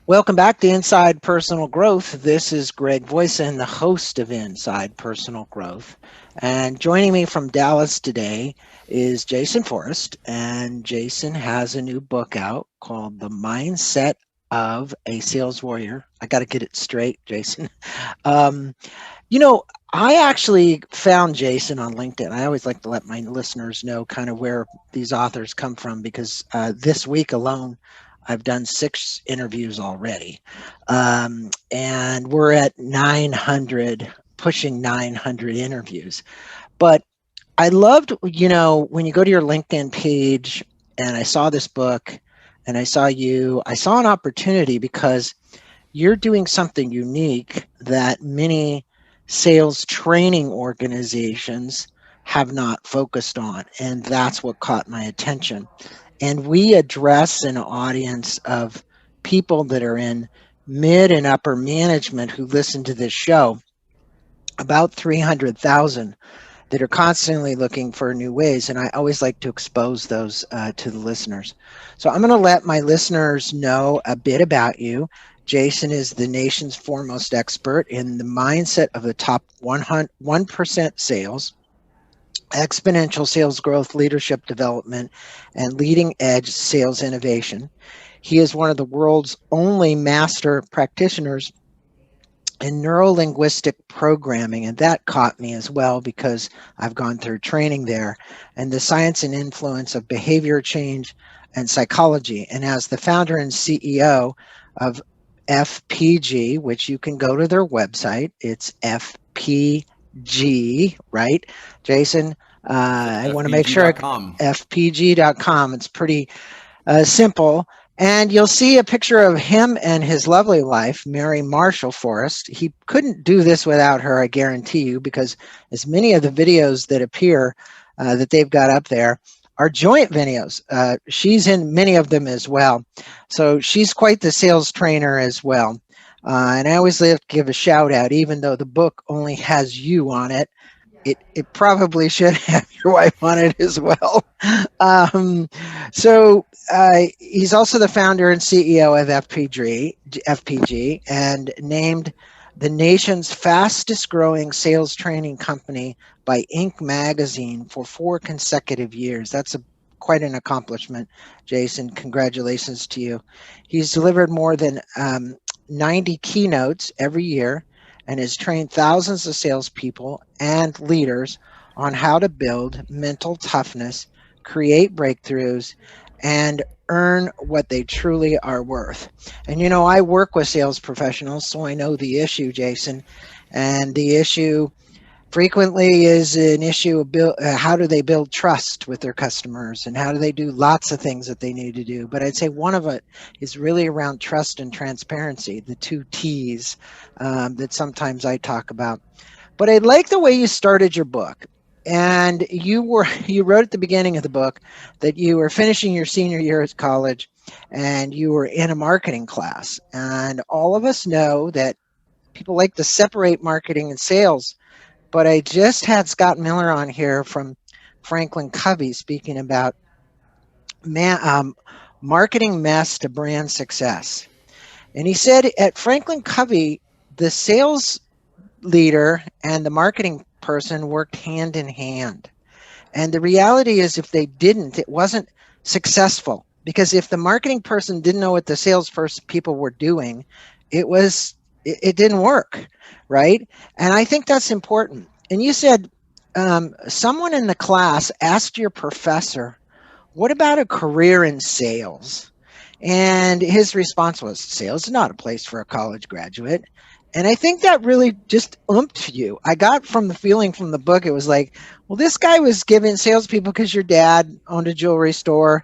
Welcome back to Inside Personal Growth. This is Greg Voisen, the host of Inside Personal Growth. And joining me from Dallas today is Jason Forrest. And Jason has a new book out called The Mindset of a Sales Warrior. I got to get it straight, Jason. Um, you know, I actually found Jason on LinkedIn. I always like to let my listeners know kind of where these authors come from because this week alone, I've done 6 interviews already. And we're at 900, pushing 900 interviews. But I loved, when you go to your LinkedIn page and I saw this book and I saw you, I saw an opportunity because you're doing something unique that many sales training organizations have not focused on. And that's what caught my attention. And we address an audience of people that are in mid and upper management who listen to this show, about 300,000 that are constantly looking for new ways. And I always like to expose those to the listeners. So I'm going to let my listeners know a bit about you. Jason is the nation's foremost expert in the mindset of the top 1% sales, exponential sales growth, leadership development, and leading edge sales innovation. He is one of the world's only master practitioners in neuro-linguistic programming, and that caught me as well because I've gone through training there, and the science and influence of behavior change and psychology. And as the founder and CEO of FPG, which you can go to their website, it's FPG, right? Jason, I want to make sure fpg.com. FPG.com. It's pretty simple. And you'll see a picture of him and his lovely wife, Mary Marshall Forrest. He couldn't do this without her, I guarantee you, because as many of the videos that appear that they've got up there are joint videos. She's in many of them as well. So she's quite the sales trainer as well. And I always like to give a shout out, even though the book only has you on it. It probably should have your wife on it as well. Um, so he's also the founder and CEO of FPG, and named the nation's fastest growing sales training company by Inc. magazine for 4 consecutive years. That's quite an accomplishment, Jason. Congratulations to you. He's delivered more than 90 keynotes every year and has trained thousands of salespeople and leaders on how to build mental toughness, create breakthroughs, and earn what they truly are worth. And I work with sales professionals, so I know the issue, Jason. And the issue frequently is an issue of how do they build trust with their customers and how do they do lots of things that they need to do. But I'd say one of it is really around trust and transparency, the 2 T's that sometimes I talk about. But I like the way you started your book. And you wrote at the beginning of the book that you were finishing your senior year at college and you were in a marketing class. And all of us know that people like to separate marketing and sales, but I just had Scott Miller on here from Franklin Covey speaking about man, marketing mess to brand success. And he said at Franklin Covey, the sales leader and the marketing person worked hand in hand. And the reality is, if they didn't, it wasn't successful. Because if the marketing person didn't know what the salesperson people were doing, it didn't work, right? And I think that's important. And you said someone in the class asked your professor, "What about a career in sales?" And his response was, "Sales is not a place for a college graduate." And I think that really just oomped you. I got from the feeling from the book, it was like, well, this guy was giving salespeople because your dad owned a jewelry store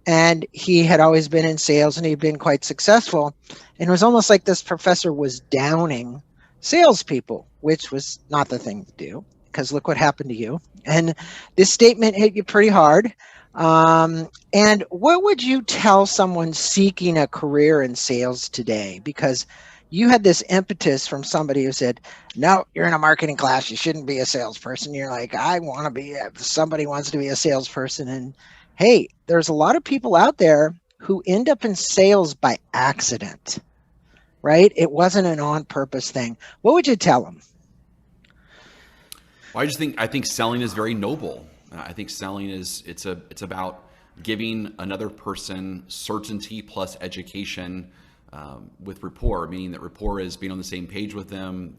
and he had always been in sales and he'd been quite successful. And it was almost like this professor was downing salespeople, which was not the thing to do because look what happened to you. And this statement hit you pretty hard. And what would you tell someone seeking a career in sales today? Because you had this impetus from somebody who said, no, you're in a marketing class. You shouldn't be a salesperson. You're like, I want to be, if somebody wants to be a salesperson. And hey, there's a lot of people out there who end up in sales by accident. right? It wasn't an on purpose thing. What would you tell them? Well, I think selling is very noble. I think selling it's about giving another person certainty plus education with rapport, meaning that rapport is being on the same page with them.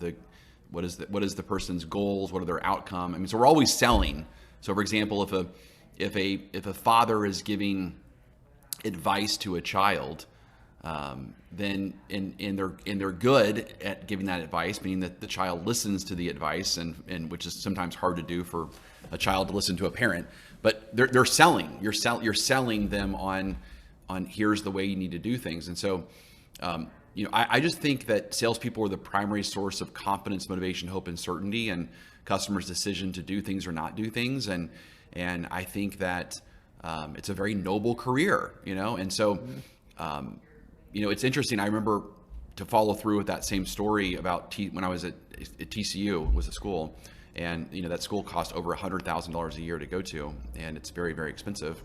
What is the person's goals? What are their outcome? I mean, so we're always selling. So, for example, if a father is giving advice to a child, then they're good at giving that advice, meaning that the child listens to the advice, and which is sometimes hard to do for a child to listen to a parent. But they're selling. You're selling them on here's the way you need to do things. And so, I just think that salespeople are the primary source of confidence, motivation, hope, and certainty, and customers' decision to do things or not do things. And I think that it's a very noble career, And so, it's interesting. I remember, to follow through with that same story about when I was at TCU, was a school, and that school cost over $100,000 a year to go to, and it's very, very expensive.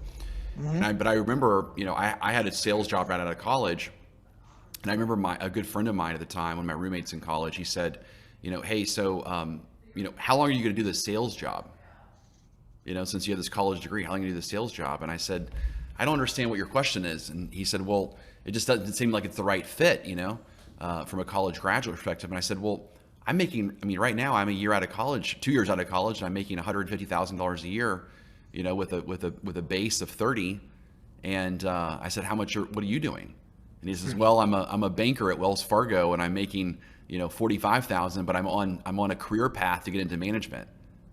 But I remember, I had a sales job right out of college, and I remember a good friend of mine at the time, one of my roommates in college, he said, hey, so how long are you going to do this sales job? Since you have this college degree, how long are you going to do the sales job? And I said, I don't understand what your question is. And he said, well, it just doesn't seem like it's the right fit, from a college graduate perspective. And I said, well, right now I'm a year out of college, 2 years out of college, and I'm making $150,000 a year, with a base of 30. And I said, what are you doing? And he says, well, I'm a banker at Wells Fargo, and I'm making, 45,000, but I'm on a career path to get into management.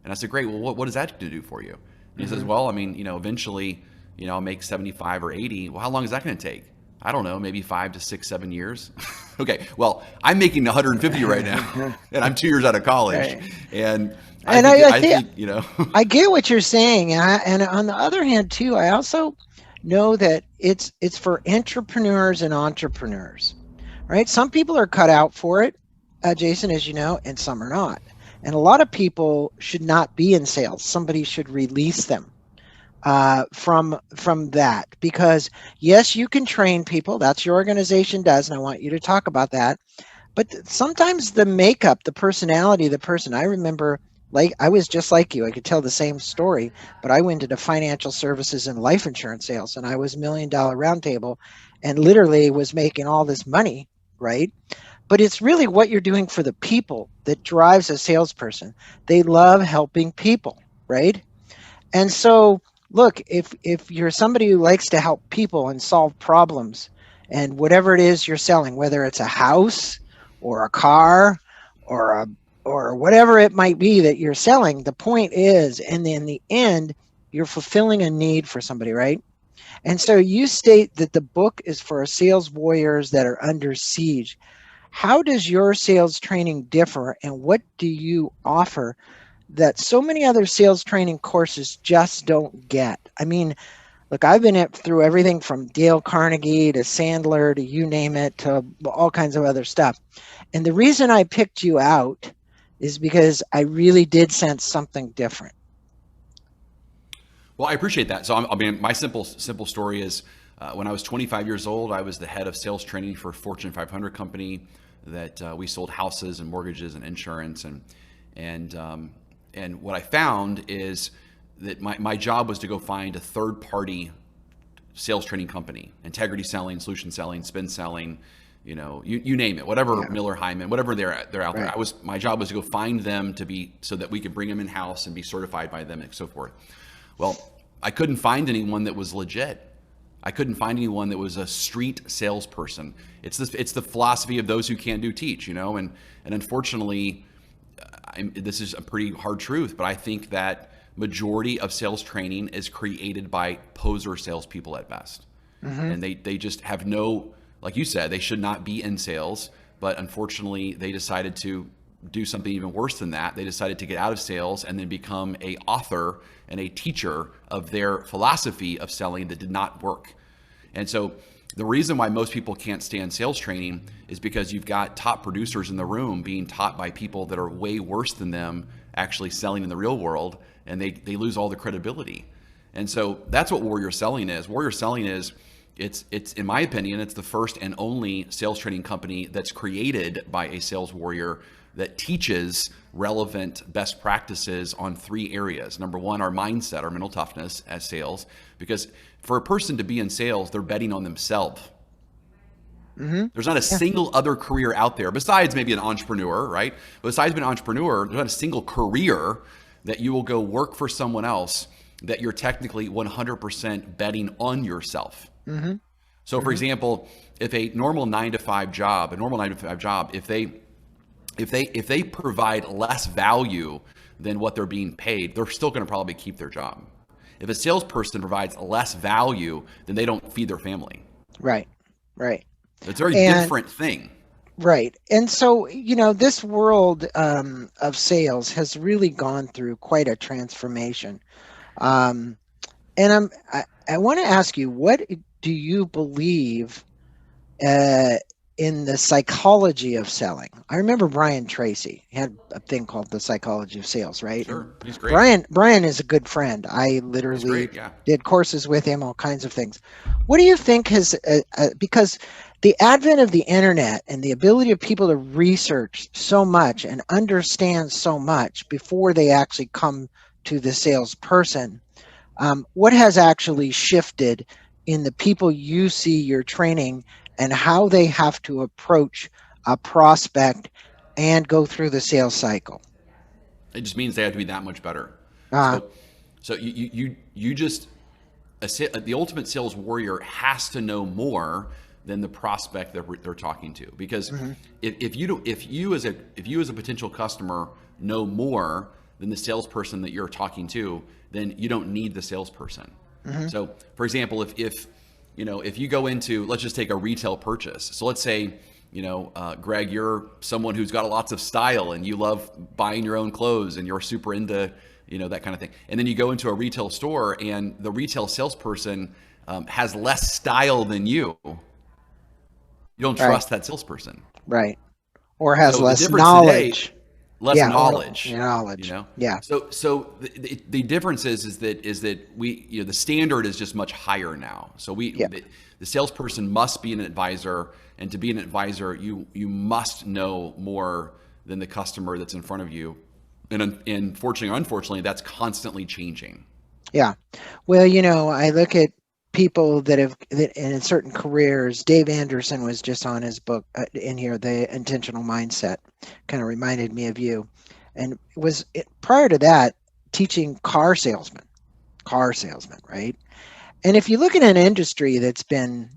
And I said, great. Well, what does that do for you? And he says, well, eventually, I'll make 75 or 80. Well, how long is that going to take? I don't know, maybe 5 to 6, 7 years. Okay. Well, I'm making 150 right now, and I'm 2 years out of college. Right. And I think, I get what you're saying. And on the other hand, too, I also know that it's for entrepreneurs and entrepreneurs, right? Some people are cut out for it, Jason, as you know, and some are not. And a lot of people should not be in sales. Somebody should release them from that, because yes, you can train people. That's your organization does, and I want you to talk about that. But sometimes the makeup, the personality of the person. I remember, like, I was just like you. I could tell the same story, but I went into financial services and life insurance sales, and I was $1 million round table, and literally was making all this money, right? But it's really what you're doing for the people that drives a salesperson. They love helping people, right? And so, look, if you're somebody who likes to help people and solve problems, and whatever it is you're selling, whether it's a house or a car or whatever it might be that you're selling, the point is, and in the end, you're fulfilling a need for somebody, right? And so you state that the book is for sales warriors that are under siege. How does your sales training differ, and what do you offer that so many other sales training courses just don't get? I mean, look, I've been through everything from Dale Carnegie to Sandler to you name it, to all kinds of other stuff. And the reason I picked you out is because I really did sense something different. Well, I appreciate that. So, my simple story is, when I was 25 years old, I was the head of sales training for a Fortune 500 company that we sold houses and mortgages and insurance. And what I found is that my job was to go find a third-party sales training company, integrity selling, solution selling, spin selling, you name it, whatever, yeah. Miller Hyman, whatever they're out right. there. My job was to go find them so that we could bring them in-house and be certified by them and so forth. Well, I couldn't find anyone that was legit. I couldn't find anyone that was a street salesperson. It's the philosophy of those who can't do teach, and unfortunately, this is a pretty hard truth, but I think that majority of sales training is created by poser salespeople at best. And they just have no, like you said, they should not be in sales, but unfortunately they decided to do something even worse than that. They decided to get out of sales and then become a author and a teacher of their philosophy of selling that did not work. And so the reason why most people can't stand sales training is because you've got top producers in the room being taught by people that are way worse than them actually selling in the real world, and they lose all the credibility. And so that's what warrior selling is. Warrior selling is It's in my opinion, it's the first and only sales training company that's created by a sales warrior that teaches relevant best practices on 3 areas. Number one, our mindset, our mental toughness as sales, because for a person to be in sales, they're betting on themselves. There's not a single other career out there besides maybe an entrepreneur, right? But besides being an entrepreneur, there's not a single career that you will go work for someone else that you're technically 100% betting on yourself. So for example, if a normal 9 to 5 job, if they provide less value than what they're being paid, they're still going to probably keep their job. If a salesperson provides less value, then they don't feed their family. Right. It's a very different thing. Right. And so, this world of sales has really gone through quite a transformation. And I want to ask you, what do you believe in the psychology of selling? I remember Brian Tracy. He had a thing called the psychology of sales, right? Sure, he's great. Brian is a good friend. I literally did courses with him, all kinds of things. What do you think has, because the advent of the internet and the ability of people to research so much and understand so much before they actually come to the salesperson, what has actually shifted in the people you see you're training and how they have to approach a prospect and go through the sales cycle? It just means they have to be that much better. So you just, the ultimate sales warrior has to know more than the prospect that they're talking to, because if you as a potential customer know more than the salesperson that you're talking to, then you don't need the salesperson. So for example, if you go into, let's just take a retail purchase. So let's say, Greg, you're someone who's got lots of style and you love buying your own clothes and you're super into, that kind of thing. And then you go into a retail store and the retail salesperson has less style than you. You don't trust that salesperson. Right. Or has less knowledge. Knowledge. Yeah. So the difference is that we, the standard is just much higher now. So the salesperson must be an advisor, and to be an advisor, you must know more than the customer that's in front of you. And fortunately or unfortunately, that's constantly changing. Yeah. Well, I look at people that in certain careers. Dave Anderson was just on his book in here, The Intentional Mindset, kind of reminded me of you. And prior to that, teaching car salesmen, right? And if you look at an industry that's been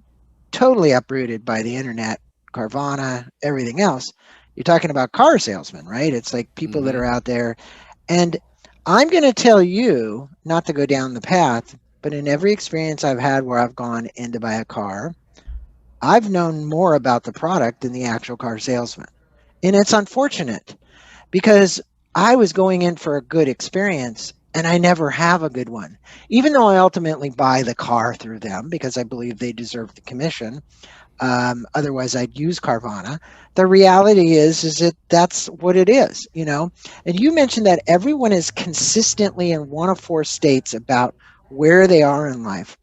totally uprooted by the internet, Carvana, everything else, you're talking about car salesmen, right? It's like people that are out there. And I'm going to tell you not to go down the path, but in every experience I've had where I've gone in to buy a car, I've known more about the product than the actual car salesman. And it's unfortunate because I was going in for a good experience and I never have a good one. Even though I ultimately buy the car through them because I believe they deserve the commission. Otherwise I'd use Carvana. The reality is that that's what it is, And you mentioned that everyone is consistently in one of 4 states about where they are in life.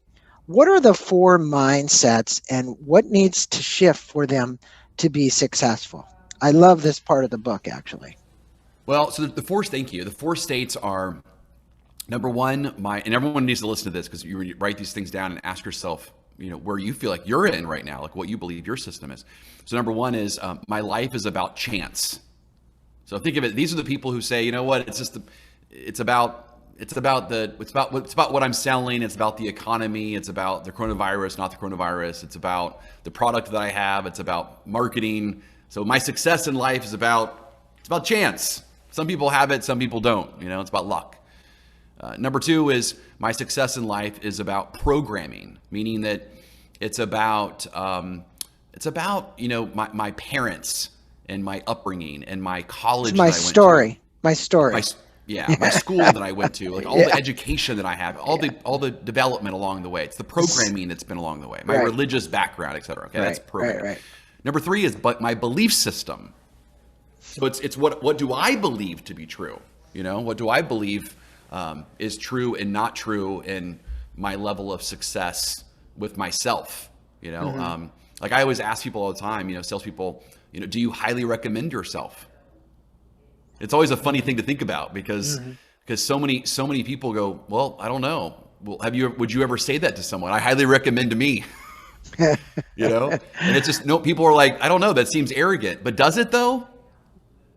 What are the 4 mindsets and what needs to shift for them to be successful? I love this part of the book, actually. Well, so the 4, thank you. The 4 states are, number one, and everyone needs to listen to this because you write these things down and ask yourself, where you feel like you're in right now, like what you believe your system is. So number 1 is my life is about chance. So think of it. These are the people who say, it's about what I'm selling. It's about the economy. It's about the coronavirus, not the coronavirus. It's about the product that I have. It's about marketing. So my success in life is about chance. Some people have it, some people don't. It's about luck. Number 2 is my success in life is about programming, meaning that it's about my parents and my upbringing and my college. It's my story. My story. My school that I went to, like all the education that I have, all the development along the way. It's the programming that's been along the way. My religious background, et cetera. Okay, that's programming. Right. Number 3 is my belief system. So it's what do I believe to be true? What do I believe is true and not true in my level of success with myself. Mm-hmm. Like I always ask people all the time, salespeople, do you highly recommend yourself? It's always a funny thing to think about because Mm-hmm. so many people go, well, I don't know. Well, would you ever say that to someone? I highly recommend to me, and it's just, no, people are like, I don't know. That seems arrogant, but does it though?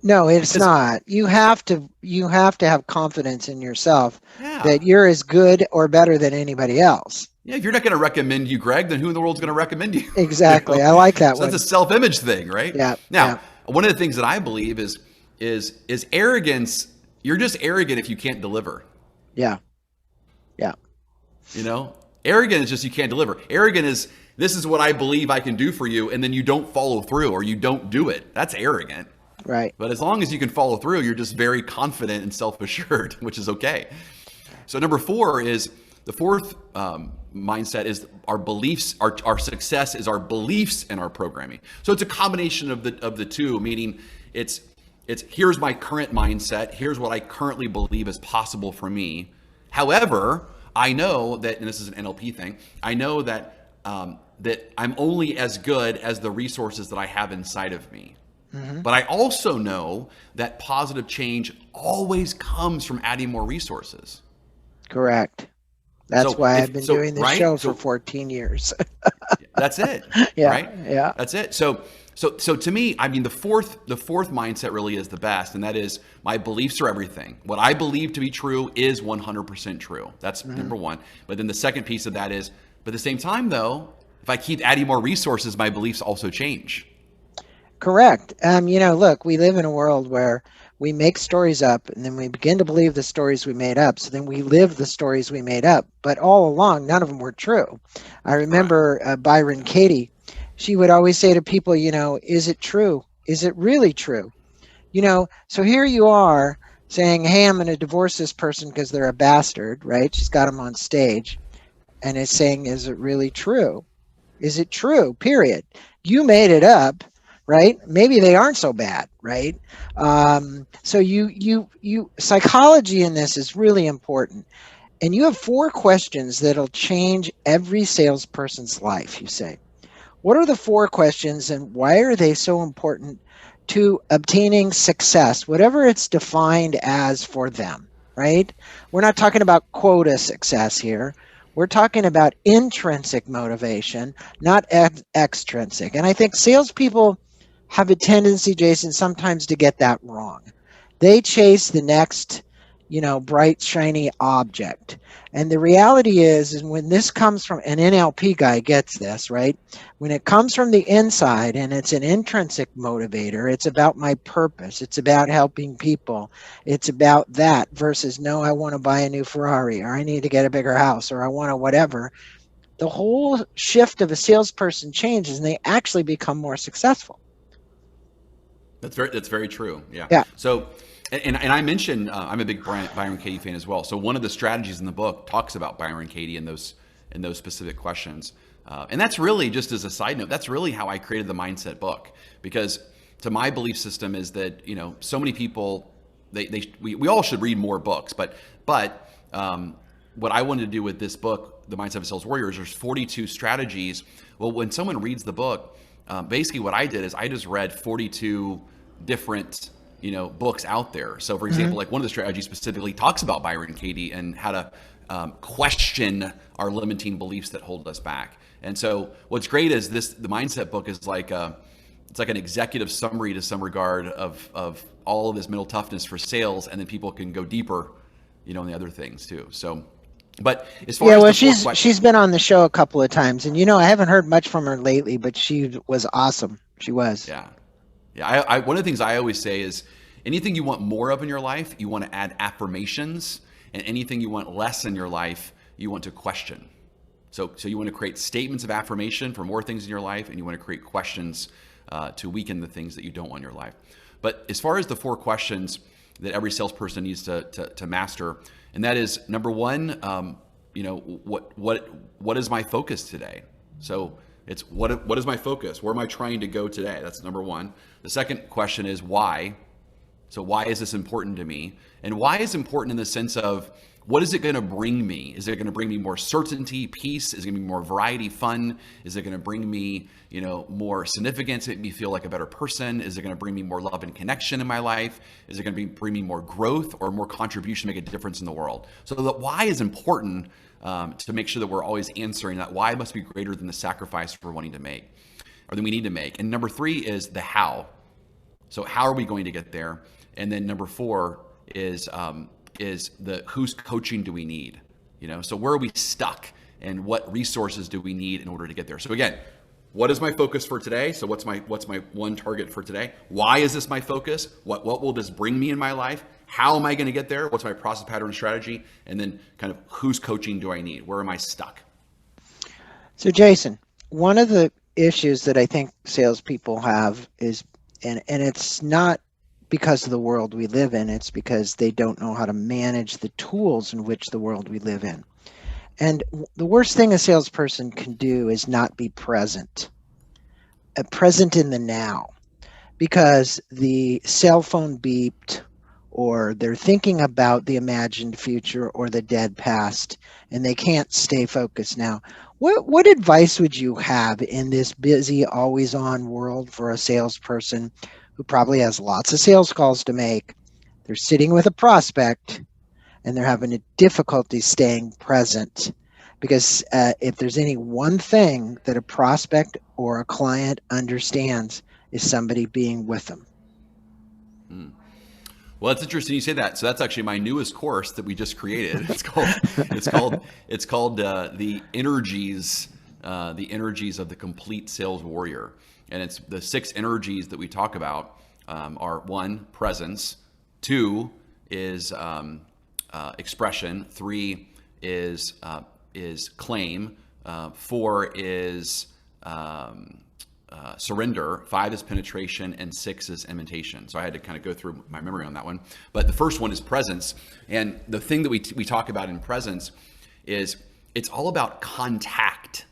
No, it's Because, not. You have to have confidence in yourself that yeah. you're as good or better than anybody else. Yeah, if you're not going to recommend you, Greg, then who in the world's going to recommend you? Exactly. I like that So that's a one. self-image thing, right? Yeah, Now, yeah, one of the things that I believe is arrogance. You're just arrogant if you can't deliver. yeah, yeah. You know, arrogant is just you can't deliver. Arrogant is this is what I believe I can do for you, and then you don't follow through or you don't do it. That's arrogant. Right. But as long as you can follow through, you're just very confident and self-assured, which is okay. So number four is the fourth mindset is our beliefs. Our success is our beliefs and our programming. So it's a combination of the two, meaning it's here's my current mindset. Here's what I currently believe is possible for me. However, I know that, and this is an NLP thing, I know that that I'm only as good as the resources that I have inside of me. Mm-hmm. But I also know that positive change always comes from adding more resources. Correct. That's why I've been doing this right? show for 14 years. That's it. Yeah, Right? yeah. That's it. So to me, I mean, the fourth mindset really is the best, and that is my beliefs are everything. What I believe to be true is 100% true. That's number one. But then the second piece of that is, but at the same time, though, if I keep adding more resources, my beliefs also change. Correct. Look, we live in a world where we make stories up and then we begin to believe the stories we made up. So then we live the stories we made up. But all along, none of them were true. I Correct. remember Byron Katie. She would always say to people, is it true? Is it really true? So here you are saying, hey, I'm going to divorce this person because they're a bastard, right? She's got them on stage. And it's saying, is it really true? Is it true? Period. You made it up, right? Maybe they aren't so bad, right? So psychology in this is really important. And you have 4 questions that'll change every salesperson's life, you say. What are the 4 questions and why are they so important to obtaining success, whatever it's defined as for them, right? We're not talking about quota success here. We're talking about intrinsic motivation, not extrinsic. And I think salespeople have a tendency, Jason, sometimes to get that wrong. They chase the next, bright, shiny object. And the reality is when this comes from an NLP guy gets this, right? When it comes from the inside and it's an intrinsic motivator, it's about my purpose. It's about helping people. It's about that versus, no, I want to buy a new Ferrari or I need to get a bigger house or I want to whatever. The whole shift of a salesperson changes and they actually become more successful. That's very true. Yeah. Yeah. So, and I mentioned I'm a big Byron Katie fan as well. So one of the strategies in the book talks about Byron Katie and those specific questions. And that's really, just as a side note, that's really how I created the mindset book, because to my belief system is that so many people we all should read more books, but what I wanted to do with this book, The Mindset of a Sales Warrior, is there's 42 strategies. Well, when someone reads the book, basically what I did is I just read 42 different books out there. So for example, like one of the strategies specifically talks about Byron Katie and how to question our limiting beliefs that hold us back. And so what's great is the mindset book is like it's like an executive summary to some regard of all of this mental toughness for sales, and then people can go deeper, in the other things too. So, but as far as she's been on the show a couple of times, and I haven't heard much from her lately, but she was awesome. She was. Yeah. I one of the things I always say is anything you want more of in your life, you want to add affirmations, and anything you want less in your life, you want to question. So you want to create statements of affirmation for more things in your life, and you want to create questions to weaken the things that you don't want in your life. But as far as the 4 questions that every salesperson needs to master, and that is number 1, what is my focus today? So it's what is my focus? Where am I trying to go today? That's number 1. The second question is why. So why is this important to me? And why is important in the sense of, what is it going to bring me? Is it going to bring me more certainty, peace? Is it going to be more variety, fun? Is it going to bring me, more significance, make me feel like a better person? Is it going to bring me more love and connection in my life? Is it going to bring me more growth or more contribution to make a difference in the world? So the why is important, to make sure that we're always answering that why must be greater than the sacrifice we're wanting to make, or that we need to make. And number 3 is the how. So how are we going to get there? And then number 4 is the whose coaching do we need? So where are we stuck, and what resources do we need in order to get there? So again, what is my focus for today? So what's my one target for today? Why is this my focus? What will this bring me in my life? How am I going to get there? What's my process, pattern, and strategy? And then kind of whose coaching do I need? Where am I stuck? So Jason, one of the issues that I think salespeople have is, and it's not because of the world we live in, it's because they don't know how to manage the tools in which the world we live in. And the worst thing a salesperson can do is not be present in the now, because the cell phone beeped, or they're thinking about the imagined future or the dead past, and they can't stay focused now. What advice would you have in this busy, always-on world for a salesperson who probably has lots of sales calls to make? They're sitting with a prospect, and they're having a difficulty staying present, because if there's any one thing that a prospect or a client understands, is somebody being with them. Well, it's interesting you say that. So that's actually my newest course that we just created. It's called the energies of the complete sales warrior. And it's the 6 energies that we talk about are 1, presence; 2 is expression; 3 is claim; 4 is surrender; 5 is penetration; and 6 is imitation. So I had to kind of go through my memory on that one. But the first one is presence. And the thing that we talk about in presence is it's all about contact.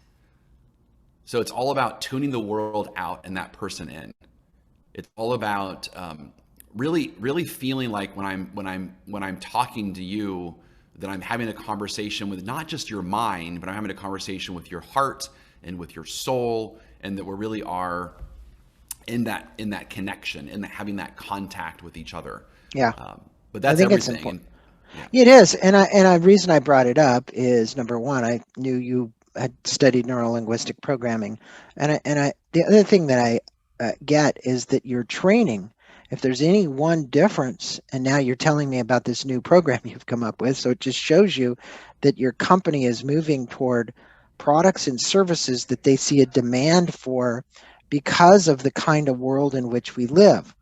So it's all about tuning the world out and that person in. It's all about really feeling like when I'm talking to you, that I'm having a conversation with not just your mind, but I'm having a conversation with your heart and with your soul, and that we really are in that connection, in that having that contact with each other. Yeah. But that's I think everything. It's important. It is, and the reason I brought it up is, number one, I knew you had studied neuro-linguistic programming, and the other thing that I get is that your training, if there's any one difference, and now you're telling me about this new program you've come up with, so it just shows you that your company is moving toward products and services that they see a demand for because of the kind of world in which we live.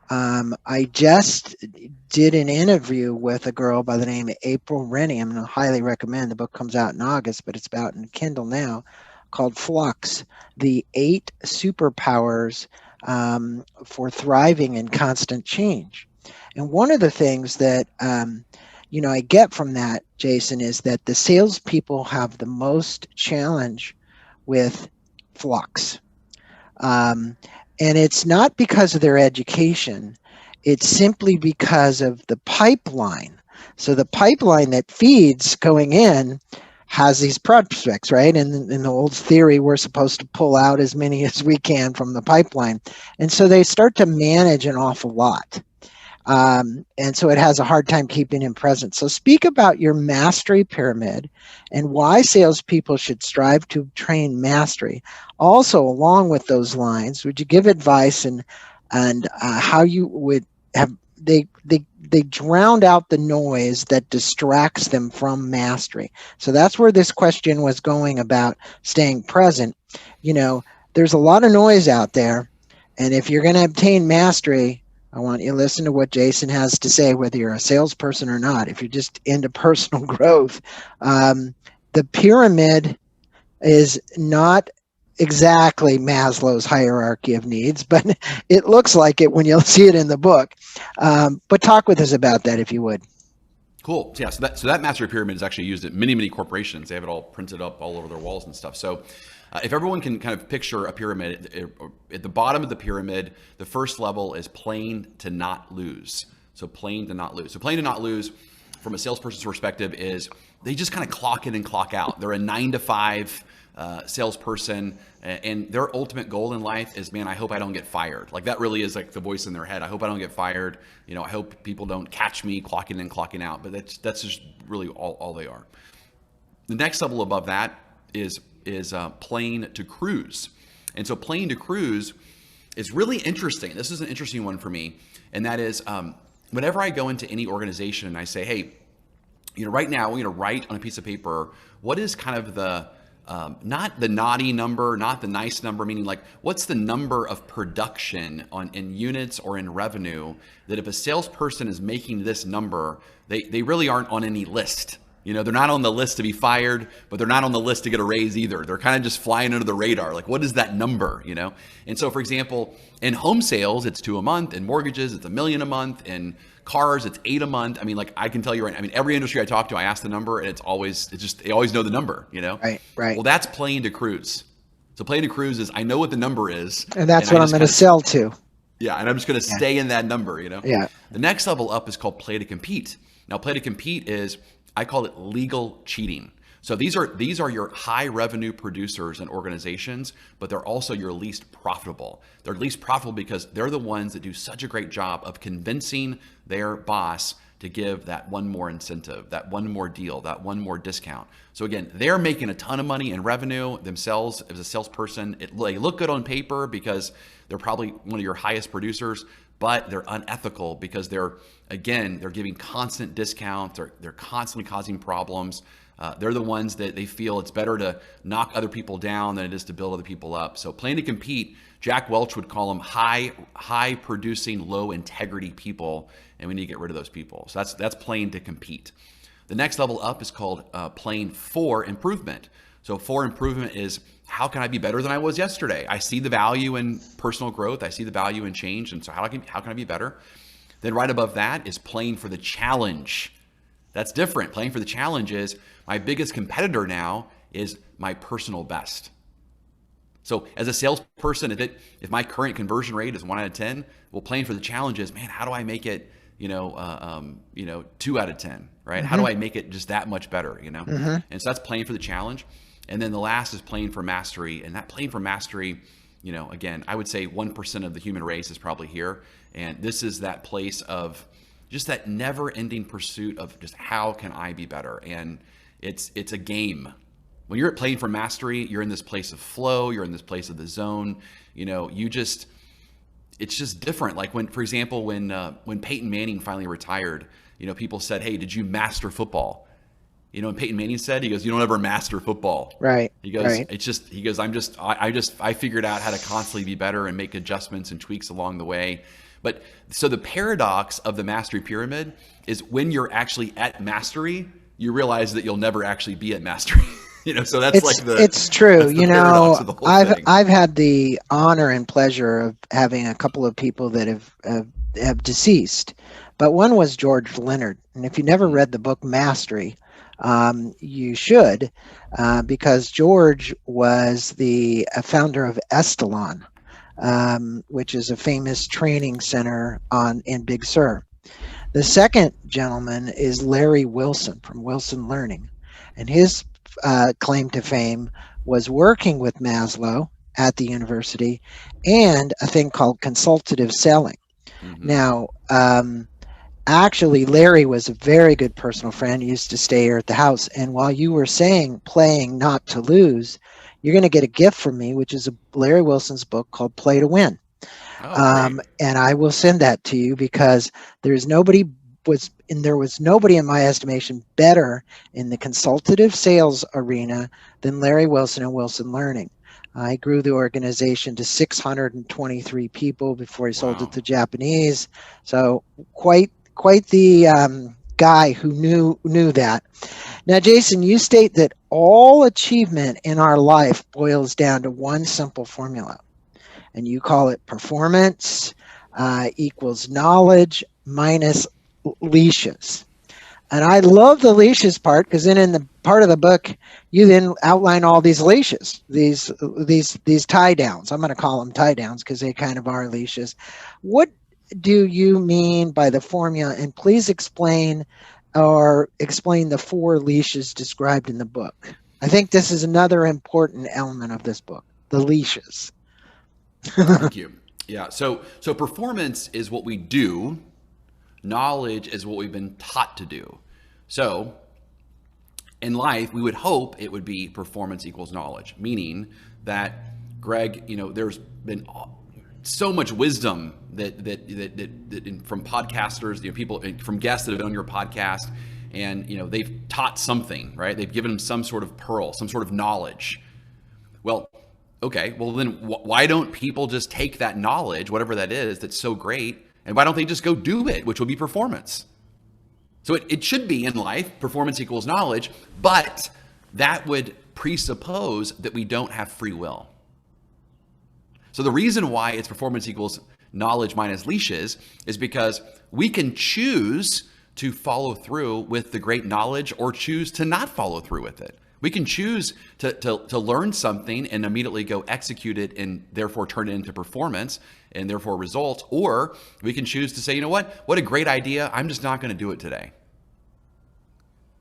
I just did an interview with a girl by the name of April Rennie. I'm going to highly recommend. The book comes out in August, but it's out in Kindle now, called Flux: The 8 Superpowers for Thriving in Constant Change. And one of the things that I get from that, Jason, is that the salespeople have the most challenge with flux. And it's not because of their education. It's simply because of the pipeline. So the pipeline that feeds going in has these prospects, right? And in the old theory, we're supposed to pull out as many as we can from the pipeline. And so they start to manage an awful lot. And so it has a hard time keeping him present. So speak about your mastery pyramid and why salespeople should strive to train mastery. Also, along with those lines, would you give advice and how you would have they drowned out the noise that distracts them from mastery? So that's where this question was going about staying present. There's a lot of noise out there, and if you're going to obtain mastery, I want you to listen to what Jason has to say, whether you're a salesperson or not. If you're just into personal growth, the pyramid is not exactly Maslow's hierarchy of needs, but it looks like it when you'll see it in the book. But talk with us about that, if you would. Cool. Yeah. So that mastery pyramid is actually used at many corporations. They have it all printed up all over their walls and stuff. So If everyone can kind of picture a pyramid, at the bottom of the pyramid, the first level is playing to not lose. So playing to not lose. So playing to not lose, from a salesperson's perspective, is they just kind of clock in and clock out. They're a 9 to 5 salesperson, and their ultimate goal in life is, man, I hope I don't get fired. Like that really is like the voice in their head. I hope I don't get fired. I hope people don't catch me clocking in, clocking out. But that's just really all they are. The next level above that is playing to cruise. And so playing to cruise is really interesting. This is an interesting one for me. And that is whenever I go into any organization and I say, hey, right now we're going to write on a piece of paper, what is kind of the, not the naughty number, not the nice number, meaning like what's the number of production in units or in revenue that if a salesperson is making this number, they really aren't on any list. They're not on the list to be fired, but they're not on the list to get a raise either. They're kind of just flying under the radar. Like, what is that number, And so, for example, in home sales, it's 2 a month. In mortgages, it's $1 million a month. In cars, it's 8 a month. I mean, like, I can tell you right now, every industry I talk to, I ask the number, and they always know the number, Right. Well, that's playing to cruise. So playing to cruise is, I know what the number is. And that's what I'm going to sell to. Yeah, and I'm just going to stay in that number, Yeah. The next level up is called play to compete. Now, play to compete is, I call it legal cheating. So these are your high revenue producers and organizations, but they're also your least profitable. They're least profitable because they're the ones that do such a great job of convincing their boss to give that one more incentive, that one more deal, that one more discount. So again, they're making a ton of money in revenue themselves as a salesperson. They look good on paper because they're probably one of your highest producers, but they're unethical because they're giving constant discounts. They're constantly causing problems. They're the ones that they feel it's better to knock other people down than it is to build other people up. So playing to compete, Jack Welch would call them high producing, low integrity people, and we need to get rid of those people. So that's playing to compete. The next level up is called playing for improvement. So for improvement is, how can I be better than I was yesterday? I see the value in personal growth. I see the value in change. And so how can I be better? Then right above that is playing for the challenge. That's different. Playing for the challenge is, my biggest competitor now is my personal best. So as a salesperson, if my current conversion rate is 1 out of 10, well, playing for the challenge is, man, how do I make it, 2 out of 10, right? Mm-hmm. How do I make it just that much better, Mm-hmm. And so that's playing for the challenge. And then the last is playing for mastery. And that playing for mastery, again, I would say 1% of the human race is probably here. And this is that place of just that never-ending pursuit of just, how can I be better? And it's a game. When you're playing for mastery, you're in this place of flow. You're in this place of the zone. It's just different. Like for example, when Peyton Manning finally retired, people said, "Hey, did you master football?" And Peyton Manning said, he goes, "You don't ever master football." Right. He goes, right. I figured out how to constantly be better and make adjustments and tweaks along the way. But so the paradox of the mastery pyramid is, when you're actually at mastery, you realize that you'll never actually be at mastery. So that's it's true. Paradox of the whole thing. I've had the honor and pleasure of having a couple of people that have deceased, but one was George Leonard. And if you never read the book Mastery, you should, because George was the founder of Estalon, which is a famous training center in Big Sur. The second gentleman is Larry Wilson from Wilson Learning, and his claim to fame was working with Maslow at the university and a thing called consultative selling. Mm-hmm. Now, actually, Larry was a very good personal friend. He used to stay here at the house. And while you were saying playing not to lose, you're going to get a gift from me, which is Larry Wilson's book called Play to Win. And I will send that to you, because there was nobody in my estimation better in the consultative sales arena than Larry Wilson and Wilson Learning. I grew the organization to 623 people before he sold it to Japanese. So quite the guy who knew that. Now, Jason, you state that all achievement in our life boils down to one simple formula, and you call it performance equals knowledge minus leashes. And I love the leashes part because then in the part of the book, you then outline all these leashes, these tie downs. I'm going to call them tie downs because they kind of are leashes. What do you mean by the formula? And please explain the 4 leashes described in the book. I think this is another important element of this book, the leashes. Thank you. Yeah. So performance is what we do. Knowledge is what we've been taught to do. So in life, we would hope it would be performance equals knowledge, meaning that, Greg, there's been so much wisdom that from podcasters, people from guests that have been on your podcast, and they've taught something, right? They've given them some sort of pearl, some sort of knowledge. Well, okay, well then why don't people just take that knowledge, whatever that is, that's so great, and why don't they just go do it, which would be performance? So it should be in life, performance equals knowledge, but that would presuppose that we don't have free will. So the reason why it's performance equals knowledge minus leashes is because we can choose to follow through with the great knowledge or choose to not follow through with it. We can choose to learn something and immediately go execute it and therefore turn it into performance and therefore results. Or we can choose to say, you know what a great idea. I'm just not going to do it today.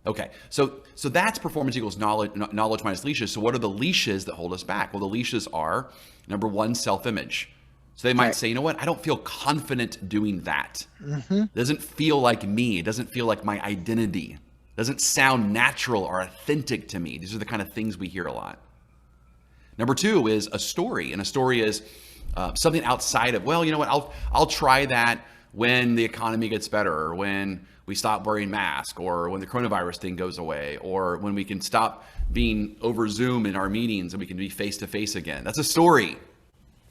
Okay, so that's performance equals knowledge minus leashes. So what are the leashes that hold us back? Well, the leashes are, number one, self-image. So they might say, you know what, I don't feel confident doing that. It doesn't feel like me. It doesn't feel like my identity. It doesn't sound natural or authentic to me. These are the kind of things we hear a lot. Number two is a story. And a story is something outside of, well, you know what, I'll try that when the economy gets better, or when we stop wearing masks, or when the coronavirus thing goes away, or when we can stop being over Zoom in our meetings and we can be face to face again. That's a story.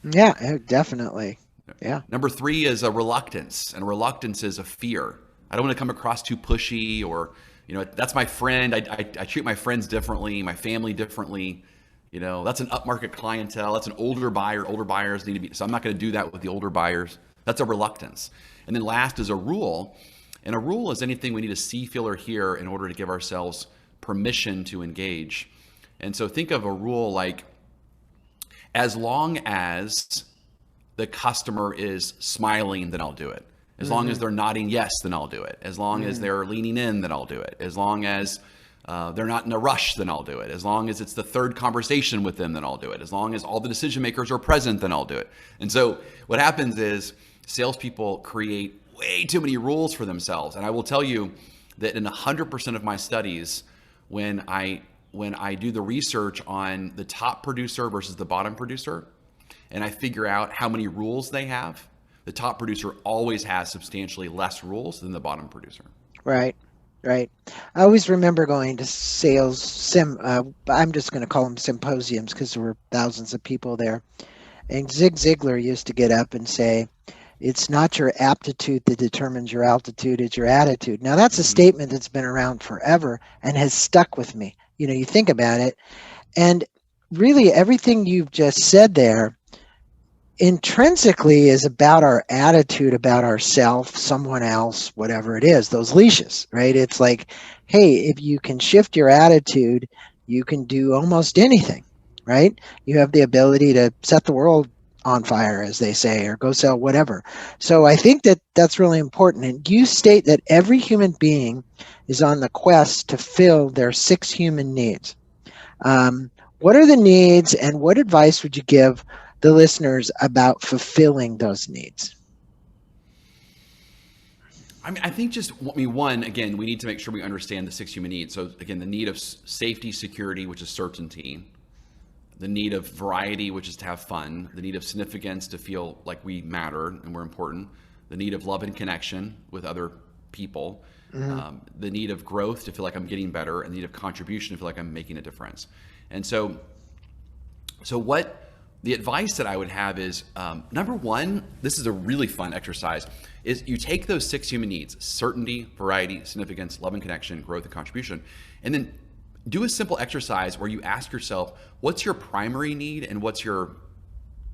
Yeah, definitely. Yeah. Number three is a reluctance, and reluctance is a fear. I don't want to come across too pushy, or, that's my friend. I treat my friends differently, my family differently. That's an upmarket clientele. That's an older buyer. Older buyers need to be, so I'm not going to do that with the older buyers. That's a reluctance. And then last is a rule. And a rule is anything we need to see, feel, or hear in order to give ourselves permission to engage. And so think of a rule like, as long as the customer is smiling, then I'll do it. As long as they're nodding yes, then I'll do it. As long as they're leaning in, then I'll do it. As long as they're not in a rush, then I'll do it. As long as it's the third conversation with them, then I'll do it. As long as all the decision makers are present, then I'll do it. And so what happens is salespeople create way too many rules for themselves. And I will tell you that in 100% of my studies, when I do the research on the top producer versus the bottom producer, and I figure out how many rules they have, the top producer always has substantially less rules than the bottom producer. Right. I always remember going to I'm just going to call them symposiums because there were thousands of people there. And Zig Ziglar used to get up and say, it's not your aptitude that determines your altitude, it's your attitude. Now, that's a statement that's been around forever and has stuck with me. You think about it, and really everything you've just said there intrinsically is about our attitude about ourself, someone else, whatever it is, those leashes, right? It's like, hey, if you can shift your attitude, you can do almost anything, right? You have the ability to set the world on fire, as they say, or go sell whatever. So I think that that's really important. And you state that every human being is on the quest to fill their 6 human needs. What are the needs, and what advice would you give the listeners about fulfilling those needs? I think one, again, we need to make sure we understand the 6 human needs. So again, the need of safety, security, which is certainty. The need of variety, which is to have fun. The need of significance, to feel like we matter and we're important. The need of love and connection with other people. The need of growth, to feel like I'm getting better. And the need of contribution, to feel like I'm making a difference. And so what the advice that I would have is, number one, this is a really fun exercise, is you take those 6 human needs: certainty, variety, significance, love and connection, growth and contribution, and then do a simple exercise where you ask yourself, what's your primary need and what's your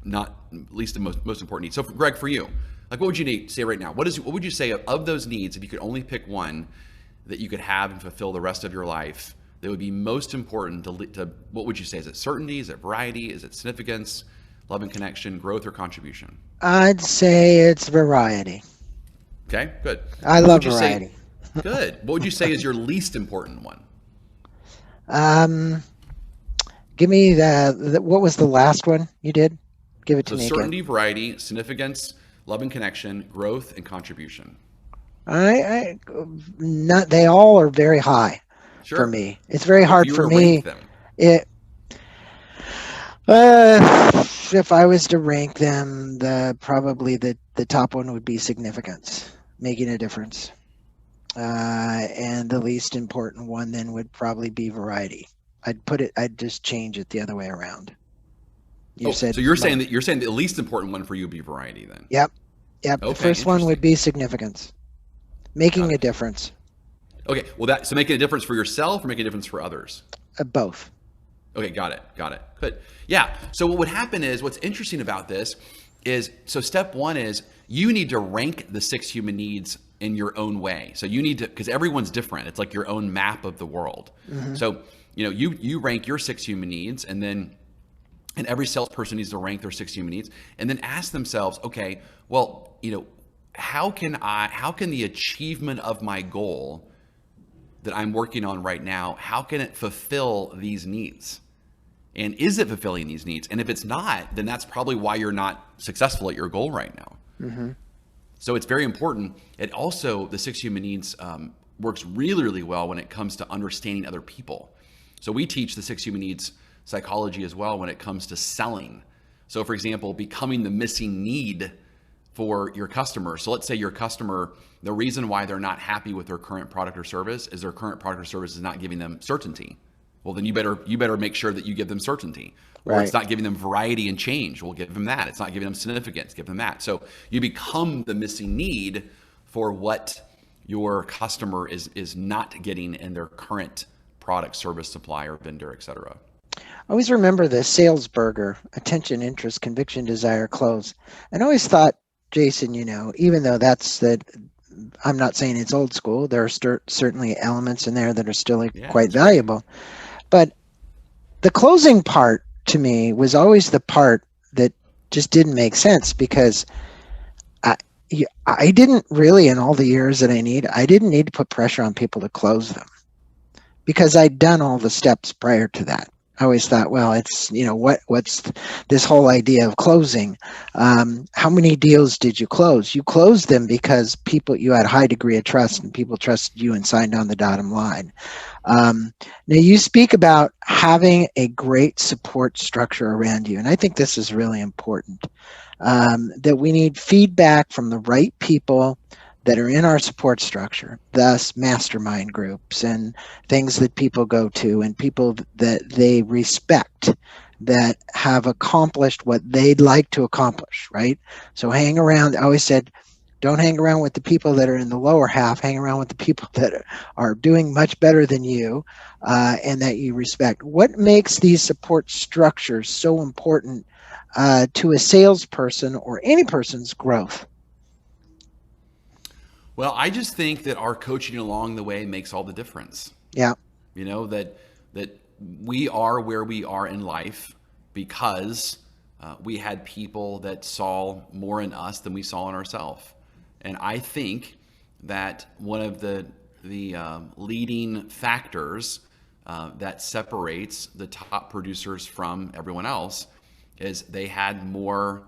not least the most important need? So Greg, for you, like, what would you say right now? What would you say of those needs, if you could only pick one, that you could have and fulfill the rest of your life that would be most important to what would you say? Is it certainty? Is it variety? Is it significance, love and connection, growth, or contribution? I'd say it's variety. Okay, good. I What would love you say? variety. Good. What would you say is your least important one? Um, Give me what was the last one you did? Give it to So me again. certainty, variety, significance, love and connection, growth, and contribution. I not they all are very high for Sure. me. It's very But if hard you were for to rank me. them, It if I was to rank them, probably the top one would be significance, making a difference. And the least important one then would probably be variety. I'd just change it the other way around. You oh, so said, you're saying that the least important one for you would be variety then? yep, yep. The Okay, first one would interesting. be significance, Got making a it. difference. Okay, well so making a difference for yourself or making a difference for others? Both. Okay, got it. Got it. Good. Yeah. So what would happen is what's interesting about this is so step one is you need to rank the 6 human needs in your own way. So you need to because everyone's different. It's like your own map of the world. Hmm. So you rank your 6 human needs and every salesperson needs to rank their 6 human needs and then ask themselves, okay, well, how can the achievement of my goal that I'm working on right now, how can it fulfill these needs? And is it fulfilling these needs? And if it's not, then that's probably why you're not successful at your goal right now. Hmm. So it's very important. It also, the 6 human needs works really, really well when it comes to understanding other people. So we teach the 6 human needs psychology as well when it comes to selling. So for example, becoming the missing need for your customer. So let's say your customer, the reason why they're not happy with their current product or service is their current product or service is not giving them certainty. Well, then you better make sure that you give them certainty. Or it's Right. not giving them variety and change. We'll give them that. It's not giving them significance. Give them that. So you become the missing need for what your customer is not getting in their current product, service, supplier, vendor, etc. Always remember the sales burger: attention, interest, conviction, desire, close. And I always thought, Jason, even though I'm not saying it's old school, there are certainly elements in there that are still Yeah, quite that's great. valuable. But the closing part to me was always the part that just didn't make sense because I, I didn't really, in all the years that I didn't need to put pressure on people to close them because I'd done all the steps prior to that. I always thought, well, it's what's this whole idea of closing? How many deals did you close? You closed them because you had a high degree of trust and people trusted you and signed on the dotted line. Now you speak about having a great support structure around you, and I think this is really important. That we need feedback from the right people that are in our support structure, thus mastermind groups and things that people go to and people that they respect that have accomplished what they'd like to accomplish, right? So hang around. I always said, don't hang around with the people that are in the lower half. Hang around with the people that are doing much better than you and that you respect. What makes these support structures so important to a salesperson or any person's growth? Well, I just think that our coaching along the way makes all the difference. Yeah. That we are where we are in life because we had people that saw more in us than we saw in ourselves. And I think that one of the leading factors that separates the top producers from everyone else is they had more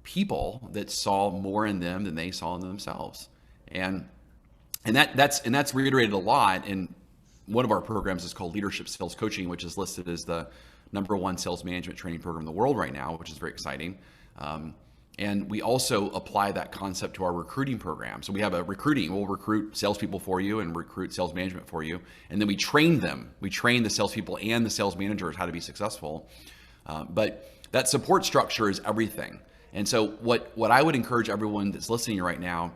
people that saw more in them than they saw in themselves. And that's reiterated a lot in one of our programs is called Leadership Sales Coaching, which is listed as the #1 sales management training program in the world right now, which is very exciting. And we also apply that concept to our recruiting program. So we have we'll recruit salespeople for you and recruit sales management for you. And then we train them. We train the salespeople and the sales managers how to be successful. But that support structure is everything. And so what I would encourage everyone that's listening right now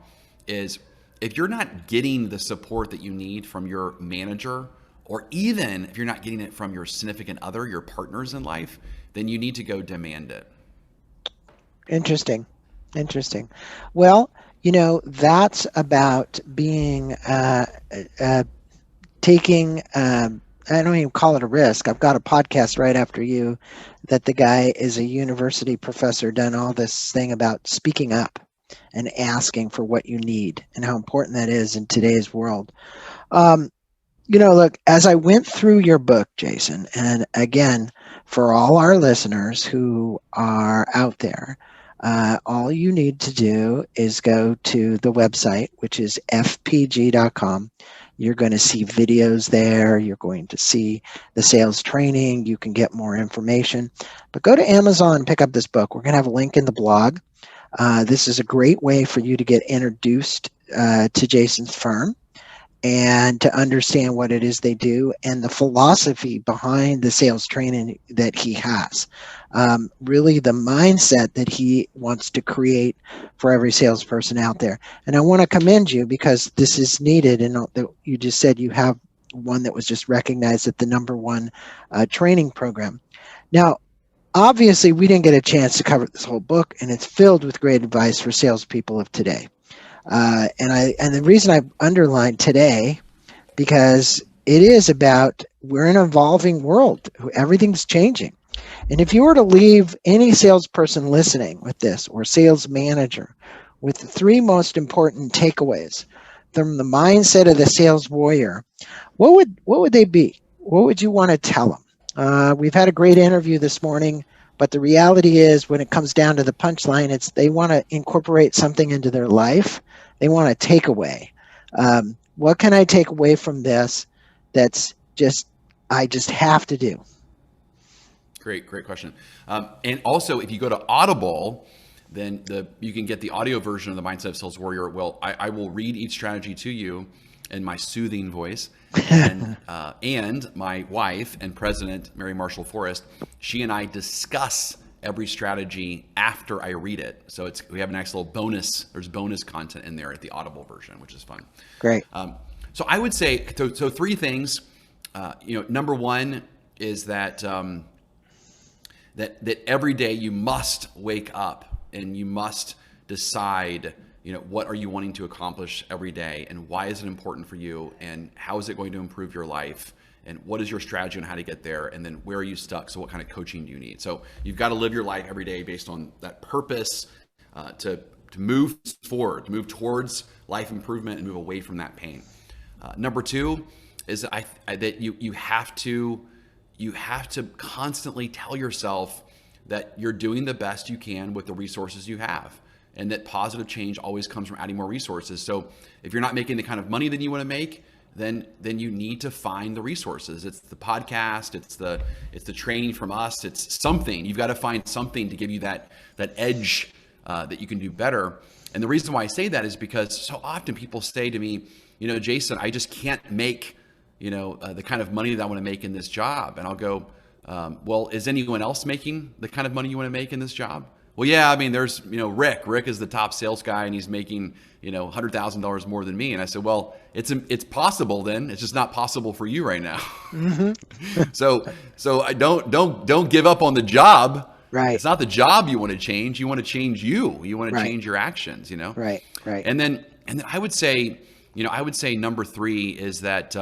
is if you're not getting the support that you need from your manager, or even if you're not getting it from your significant other, your partners in life, then you need to go demand it. Interesting. Interesting. Well, That's about being uh, taking. I don't even call it a risk. I've got a podcast right after you that the guy is a university professor, done all this thing about speaking up and asking for what you need and how important that is in today's world. Um, Look, as I went through your book, Jason, and again, for all our listeners who are out there, all you need to do is go to the website, which is fpg.com. You're going to see videos there. You're going to see the sales training. You can get more information. But go to Amazon and pick up this book. We're going to have a link in the blog. This is a great way for you to get introduced to Jason's firm and to understand what it is they do and the philosophy behind the sales training that he has. Really, the mindset that he wants to create for every salesperson out there. And I want to commend you because this is needed. And you just said you have one that was just recognized at the #1 training program. Now, obviously, we didn't get a chance to cover this whole book, and it's filled with great advice for salespeople of today. And the reason I underlined today, because it is about, we're in an evolving world. Everything's changing. And if you were to leave any salesperson listening with this, or sales manager, with the 3 most important takeaways from the mindset of the sales warrior, what would they be? What would you want to tell them? We've had a great interview this morning, but the reality is, when it comes down to the punchline, it's they want to incorporate something into their life. They want a takeaway. What can I take away from this that's I just have to do? Great question. And also, if you go to Audible, then you can get the audio version of the Mindset of Sales Warrior. Well, I will read each strategy to you in my soothing voice. And my wife and president, Mary Marshall Forrest, she and I discuss every strategy after I read it. So we have a nice little bonus. There's bonus content in there at the Audible version, which is fun. Great. So I would say, so 3 things. Number 1 is that that every day you must wake up and you must decide, what are you wanting to accomplish every day, and why is it important for you, and how is it going to improve your life, and what is your strategy on how to get there, and then where are you stuck, so what kind of coaching do you need? So you've got to live your life every day based on that purpose, to move forward, to move towards life improvement and move away from that pain. Number 2 is that you have to constantly tell yourself that you're doing the best you can with the resources you have, and that positive change always comes from adding more resources. So if you're not making the kind of money that you want to make, then you need to find the resources. It's the podcast, it's the training from us, it's something. You've got to find something to give you that edge that you can do better. And the reason why I say that is because so often people say to me, Jason, I just can't make the kind of money that I want to make in this job. And I'll go, well, is anyone else making the kind of money you want to make in this job? Well, yeah, I mean, there's, Rick. Rick is the top sales guy, and he's making, $100,000 more than me. And I said, well, it's possible then. It's just not possible for you right now. Mm-hmm. So I don't give up on the job. Right. It's not the job you want to change. You want to change you. You want to change your actions. Right. And then I would say, number 3 is that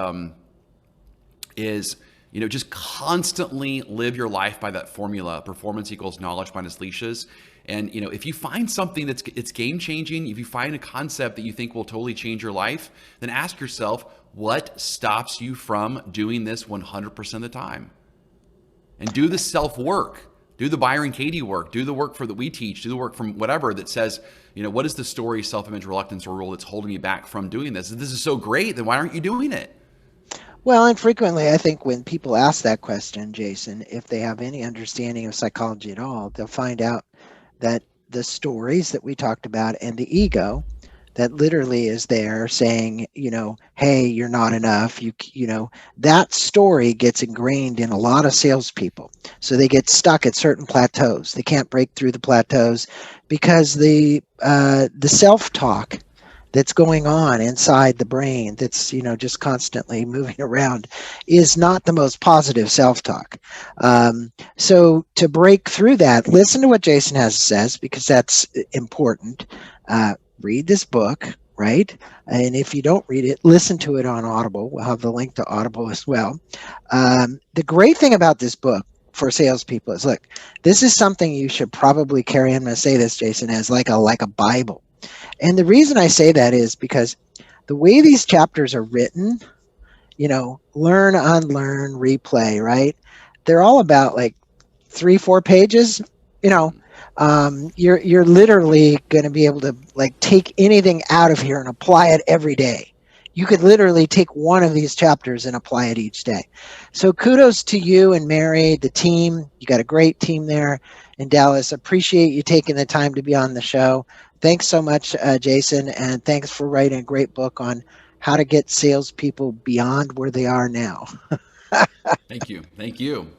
just constantly live your life by that formula: performance equals knowledge minus leashes. And, if you find something it's game changing, if you find a concept that you think will totally change your life, then ask yourself, what stops you from doing this 100% of the time? And do the self work, do the Byron Katie work, do the work that we teach, do the work from whatever that says, what is the story, self-image, reluctance, or rule that's holding me back from doing this? If this is so great, then why aren't you doing it? Well, and frequently I think when people ask that question, Jason, if they have any understanding of psychology at all, they'll find out that the stories that we talked about and the ego that literally is there saying, hey, you're not enough. That story gets ingrained in a lot of salespeople. So they get stuck at certain plateaus. They can't break through the plateaus because the self-talk that's going on inside the brain that's just constantly moving around is not the most positive self-talk. So to break through that, listen to what Jason has says, because that's important. read this book, right? And if you don't read it, listen to it on Audible. We'll have the link to Audible as well. The great thing about this book for salespeople is, look, this is something you should probably carry. I'm going to say this, Jason, as like a Bible. And the reason I say that is because the way these chapters are written, learn, unlearn, replay, right? They're all about like 3-4 pages. You know, you're literally going to be able to like take anything out of here and apply it every day. You could literally take one of these chapters and apply it each day. So kudos to you and Mary, the team. You got a great team there in Dallas. Appreciate you taking the time to be on the show. Thanks so much, Jason, and thanks for writing a great book on how to get salespeople beyond where they are now. Thank you. Thank you.